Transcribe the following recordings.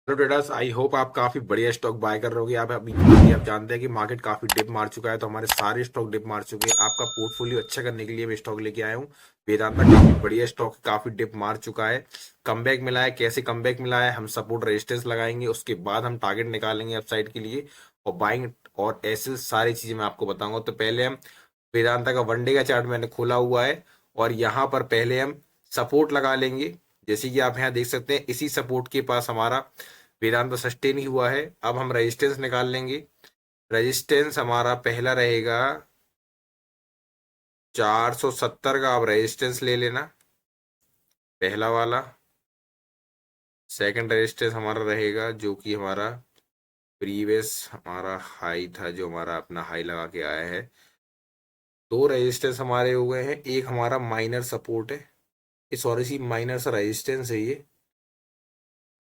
Hello traders, I hope आप काफी बढ़िया स्टॉक बाय कर रहे होगे। आप जानते हैं कि मार्केट काफी डिप मार चुका है, तो हमारे सारे स्टॉक डिप मार चुके हैं। आपका पोर्टफोलियो अच्छा करने के लिए मैं स्टॉक लेके आया हूँ। वेदांता काफी बढ़िया स्टॉक, काफी डिप मार चुका है। कमबैक मिला है। कैसे कमबैक मिला है, हम सपोर्ट रेजिस्टेंस लगाएंगे, उसके बाद हम टारगेट निकालेंगे अपसाइड के लिए। और बाइंग और ऐसे सारी चीजें मैं आपको बताऊंगा। तो पहले हम वेदांता का वनडे का चार्ट मैंने खोला हुआ है, और यहाँ पर पहले हम सपोर्ट लगा लेंगे। जैसे कि आप यहाँ देख सकते हैं, इसी सपोर्ट के पास हमारा वेदांत सस्टेन ही हुआ है। अब हम रेजिस्टेंस निकाल लेंगे। रेजिस्टेंस हमारा पहला रहेगा 470 का। आप रेजिस्टेंस ले लेना, पहला वाला। सेकंड रेजिस्टेंस हमारा रहेगा जो कि हमारा प्रीवियस हमारा हाई था, जो हमारा अपना हाई लगा के आया है। दो रेजिस्टेंस हमारे हो गए हैं। एक हमारा माइनर सपोर्ट है, सॉरी सी माइनर सा रेजिस्टेंस है ये।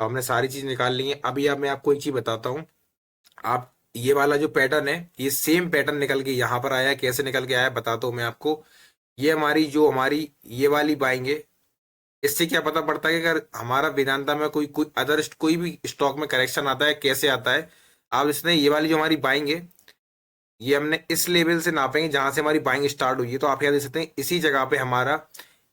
अब हमने सारी चीज निकाल ली है। अभी अब मैं आपको एक चीज बताता हूँ। आप ये वाला जो पैटर्न है, ये सेम पैटर्न निकल के यहाँ पर आया है। कैसे निकल के आया है बताता हूँ मैं आपको। ये हमारी ये वाली बाइंग है। इससे क्या पता पड़ता है कि अगर हमारा वेदांता में कोई कोई अदर कोई भी स्टॉक में करेक्शन आता है, कैसे आता है। अब इसने ये वाली जो हमारी बाइंग है, ये हमने इस लेवल से नापेंगे जहां से हमारी बाइंग स्टार्ट हुई है। तो आप यहाँ देख सकते हैं, इसी जगह पे हमारा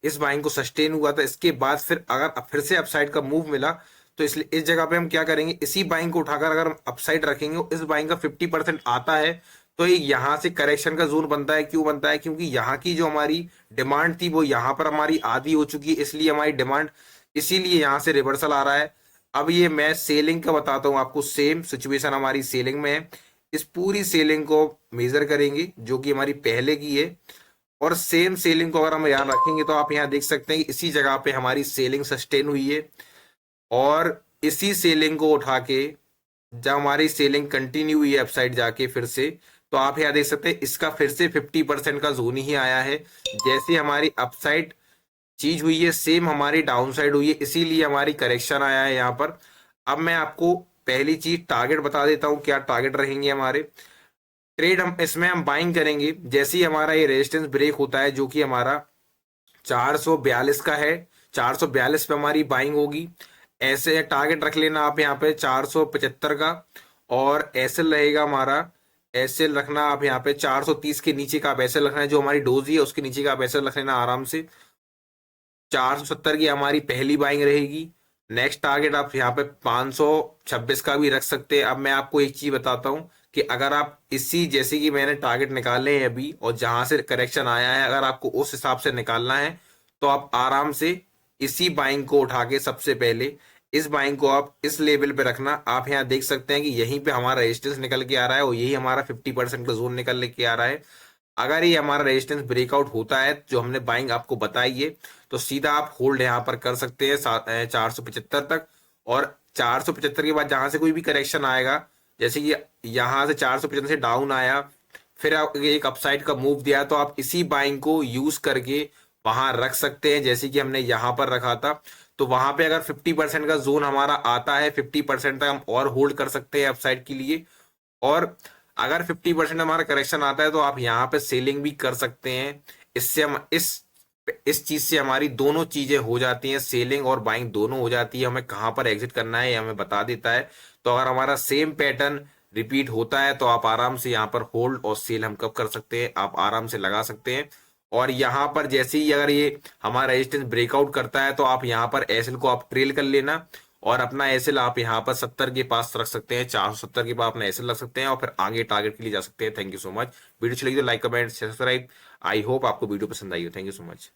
इस बाइंग को सस्टेन हुआ था। इसके बाद फिर अगर फिर से अपसाइड का मूव मिला, तो इसलिए इस जगह पे हम क्या करेंगे, इसी बाइंग को उठाकर अगर हम अपसाइड रखेंगे, इस बाइंग का 50% आता है, तो ये यहाँ से करेक्शन का जोन बनता है। क्यों बनता है? क्योंकि यहाँ की जो हमारी डिमांड थी वो यहाँ पर हमारी आधी हो चुकी है, इसलिए हमारी डिमांड, इसीलिए यहाँ से रिवर्सल आ रहा है। अब ये मैं सेलिंग का बताता हूँ आपको। सेम सिचुएशन हमारी सेलिंग में है। इस पूरी सेलिंग को मेजर करेंगे जो कि हमारी पहले की है, और सेम सेलिंग को अगर हम यहाँ रखेंगे, तो आप यहाँ देख सकते हैं कि इसी जगह पे हमारी सेलिंग सस्टेन हुई है। और इसी सेलिंग को उठा के जब हमारी सेलिंग कंटिन्यू हुई है अपसाइड जाके फिर से, तो आप यहाँ देख सकते हैं इसका फिर से 50% का जोन ही आया है। जैसे हमारी अपसाइड चीज हुई है, सेम हमारी डाउन साइड हुई है, इसीलिए हमारी करेक्शन आया है यहाँ पर। अब मैं आपको पहली चीज टारगेट बता देता हूँ, क्या टारगेट रहेंगे हमारे। ट्रेड हम इसमें हम बाइंग करेंगे जैसे ही हमारा ये रेजिस्टेंस ब्रेक होता है, जो कि हमारा 442 का है। 442 पे हमारी बाइंग होगी। ऐसे टारगेट रख लेना आप यहाँ पे 475 का। और एसएल रहेगा हमारा, एसएल रखना आप यहाँ पे 430 के नीचे का आप एसएल रखना है। जो हमारी डोजी है उसके नीचे का आप एसएल रख लेना आराम से। 470 की हमारी पहली बाइंग रहेगी। नेक्स्ट टारगेट आप यहाँ पे 526 का भी रख सकते हैं। अब मैं आपको एक चीज बताता हूँ कि अगर आप इसी जैसे कि मैंने टारगेट निकाले हैं अभी, और जहां से करेक्शन आया है, अगर आपको उस हिसाब से निकालना है, तो आप आराम से इसी बाइंग को उठा के सबसे पहले इस बाइंग को आप इस लेवल पे रखना। आप यहाँ देख सकते हैं कि यहीं पे हमारा रेजिस्टेंस निकल के आ रहा है, और यही हमारा 50% का जोन निकल के आ रहा है। अगर ये हमारा रेजिस्टेंस ब्रेकआउट होता है, जो हमने बाइंग आपको बताई है, तो सीधा आप होल्ड यहाँ पर कर सकते हैं 475 तक। और 475 के बाद जहां से कोई भी करेक्शन आएगा, जैसे कि यहाँ से 475 से डाउन आया, फिर आप एक अपसाइड का मूव दिया, तो आप इसी बाइंग को यूज करके वहां रख सकते हैं, जैसे कि हमने यहाँ पर रखा था। तो वहां पे अगर 50% का जोन हमारा आता है, 50% तक हम और होल्ड कर सकते हैं अपसाइड के लिए। और अगर 50% हमारा करेक्शन आता है, तो आप यहाँ पे सेलिंग भी कर सकते हैं। इससे हम इस चीज से हमारी दोनों चीजें हो जाती हैं, सेलिंग और बाइंग दोनों हो जाती है। हमें कहाँ पर एग्जिट करना है ये हमें बता देता है। तो अगर हमारा सेम पैटर्न रिपीट होता है, तो आप आराम से यहाँ पर होल्ड और सेल हम कब कर सकते हैं, आप आराम से लगा सकते हैं। और यहाँ पर जैसे ही अगर ये हमारा रेजिस्टेंस ब्रेकआउट करता है, तो आप यहाँ पर एसएल को आप ट्रेल कर लेना, और अपना एसएल आप यहाँ पर 70 के पास रख सकते हैं। 470 के पास अपना एसएल रख सकते हैं, और फिर आगे टारगेट के लिए जा सकते हैं। Thank you so much. Video अच्छी लगी तो like comment subscribe. I hope आपको वीडियो पसंद आई हो। Thank you so much.